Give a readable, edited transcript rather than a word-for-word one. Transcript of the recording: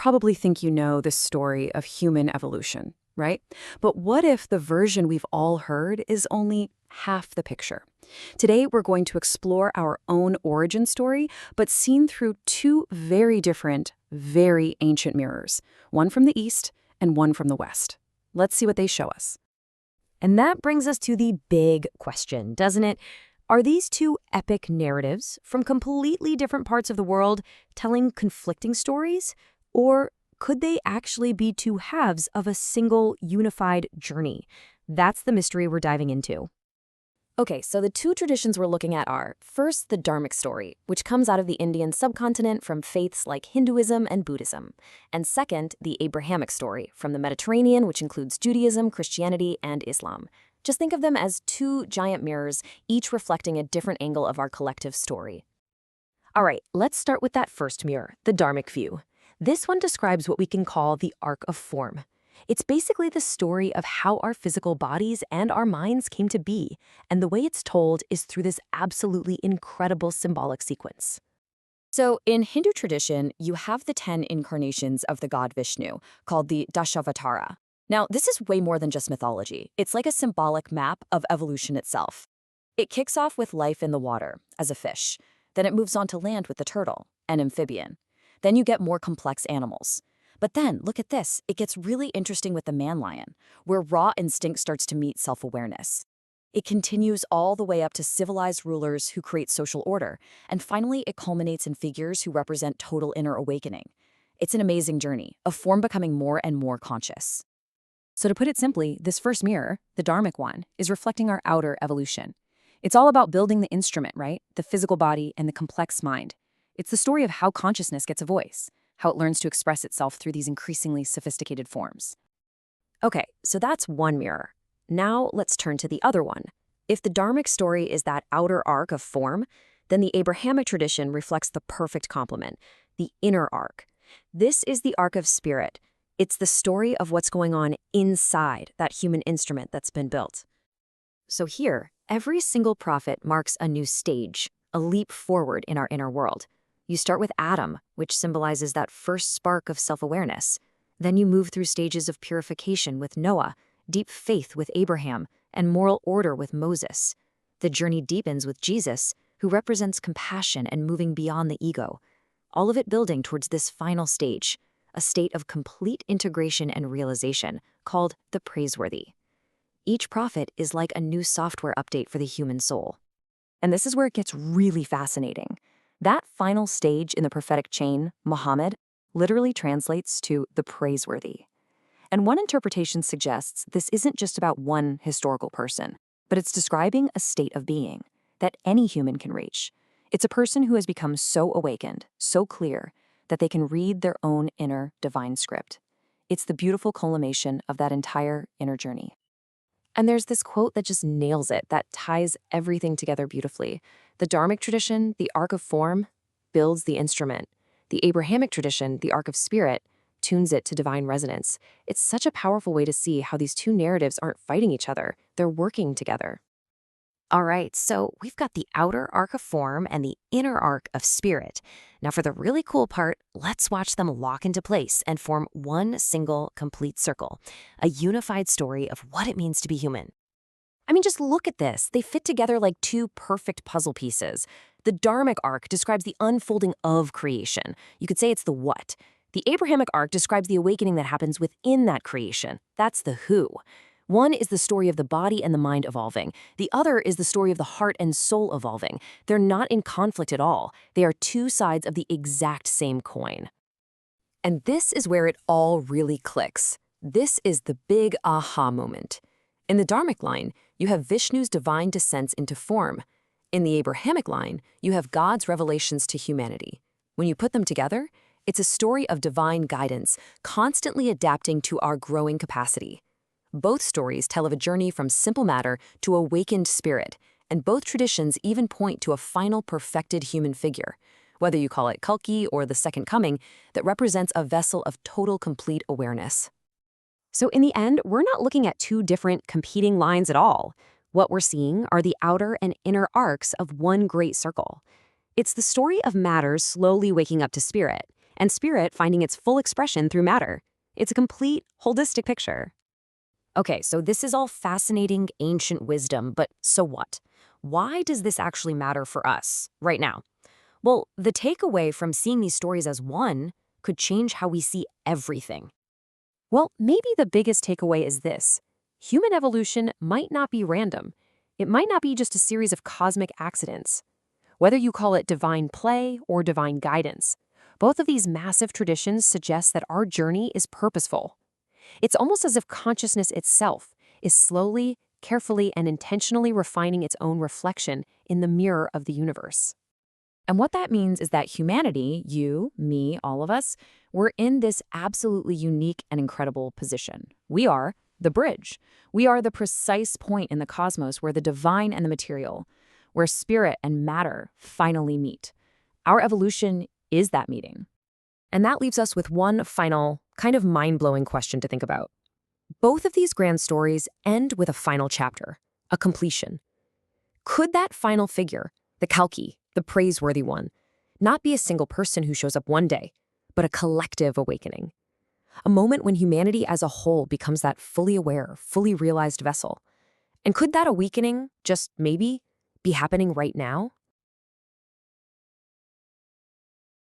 probably think you know the story of human evolution, right? But what if the version we've all heard is only half the picture? Today, we're going to explore our own origin story, but seen through two very different, very ancient mirrors, one from the East and one from the West. Let's see what they show us. And that brings us to the big question, doesn't it? Are these two epic narratives from completely different parts of the world telling conflicting stories? Or could they actually be two halves of a single unified journey? That's the mystery we're diving into. Okay, so the two traditions we're looking at are, first, the Dharmic story, which comes out of the Indian subcontinent from faiths like Hinduism and Buddhism. And second, the Abrahamic story, from the Mediterranean, which includes Judaism, Christianity, and Islam. Just think of them as two giant mirrors, each reflecting a different angle of our collective story. All right, let's start with that first mirror, the Dharmic view. This one describes what we can call the arc of form. It's basically the story of how our physical bodies and our minds came to be, and the way it's told is through this absolutely incredible symbolic sequence. So in Hindu tradition, you have the 10 incarnations of the god Vishnu, called the Dashavatara. Now, this is way more than just mythology. It's like a symbolic map of evolution itself. It kicks off with life in the water, as a fish. Then it moves on to land with the turtle, an amphibian. Then you get more complex animals. But then, look at this, it gets really interesting with the man lion, where raw instinct starts to meet self-awareness. It continues all the way up to civilized rulers who create social order, and finally it culminates in figures who represent total inner awakening. It's an amazing journey, a form becoming more and more conscious. So to put it simply, this first mirror, the Dharmic one, is reflecting our outer evolution. It's all about building the instrument, right? The physical body and the complex mind. It's the story of how consciousness gets a voice, how it learns to express itself through these increasingly sophisticated forms. Okay, so that's one mirror. Now let's turn to the other one. If the Dharmic story is that outer arc of form, then the Abrahamic tradition reflects the perfect complement, the inner arc. This is the arc of spirit. It's the story of what's going on inside that human instrument that's been built. So here, every single prophet marks a new stage, a leap forward in our inner world. You start with Adam, which symbolizes that first spark of self-awareness. Then you move through stages of purification with Noah, deep faith with Abraham, and moral order with Moses. The journey deepens with Jesus, who represents compassion and moving beyond the ego. All of it building towards this final stage, a state of complete integration and realization, called the praiseworthy. Each prophet is like a new software update for the human soul. And this is where it gets really fascinating. That final stage in the prophetic chain, Muhammad, literally translates to the praiseworthy. And one interpretation suggests this isn't just about one historical person, but it's describing a state of being that any human can reach. It's a person who has become so awakened, so clear, that they can read their own inner divine script. It's the beautiful culmination of that entire inner journey. And there's this quote that just nails it, that ties everything together beautifully. The Dharmic tradition, the arc of form, builds the instrument. The Abrahamic tradition, the arc of spirit, tunes it to divine resonance. It's such a powerful way to see how these two narratives aren't fighting each other. They're working together. All right, so we've got the outer arc of form and the inner arc of spirit. Now for the really cool part, let's watch them lock into place and form one single complete circle, a unified story of what it means to be human. I mean, just look at this. They fit together like two perfect puzzle pieces. The Dharmic arc describes the unfolding of creation. You could say it's the what. The Abrahamic arc describes the awakening that happens within that creation. That's the who. One is the story of the body and the mind evolving. The other is the story of the heart and soul evolving. They're not in conflict at all. They are two sides of the exact same coin. And this is where it all really clicks. This is the big aha moment. In the Dharmic line, you have Vishnu's divine descents into form. In the Abrahamic line, you have God's revelations to humanity. When you put them together, it's a story of divine guidance, constantly adapting to our growing capacity. Both stories tell of a journey from simple matter to awakened spirit, and both traditions even point to a final perfected human figure, whether you call it Kalki or the Second Coming, that represents a vessel of total complete awareness. So in the end, we're not looking at two different competing lines at all. What we're seeing are the outer and inner arcs of one great circle. It's the story of matter slowly waking up to spirit, and spirit finding its full expression through matter. It's a complete, holistic picture. Okay, so this is all fascinating ancient wisdom, but so what? Why does this actually matter for us right now? Well, the takeaway from seeing these stories as one could change how we see everything. Well, maybe the biggest takeaway is this. Human evolution might not be random. It might not be just a series of cosmic accidents. Whether you call it divine play or divine guidance, both of these massive traditions suggest that our journey is purposeful. It's almost as if consciousness itself is slowly, carefully, and intentionally refining its own reflection in the mirror of the universe. And what that means is that humanity, you, me, all of us, we're in this absolutely unique and incredible position. We are the bridge. We are the precise point in the cosmos where the divine and the material, where spirit and matter finally meet. Our evolution is that meeting. And that leaves us with one final, kind of mind-blowing question to think about. Both of these grand stories end with a final chapter, a completion. Could that final figure, the Kalki, the praiseworthy one, not be a single person who shows up one day, but a collective awakening? A moment when humanity as a whole becomes that fully aware, fully realized vessel. And could that awakening, just maybe, be happening right now?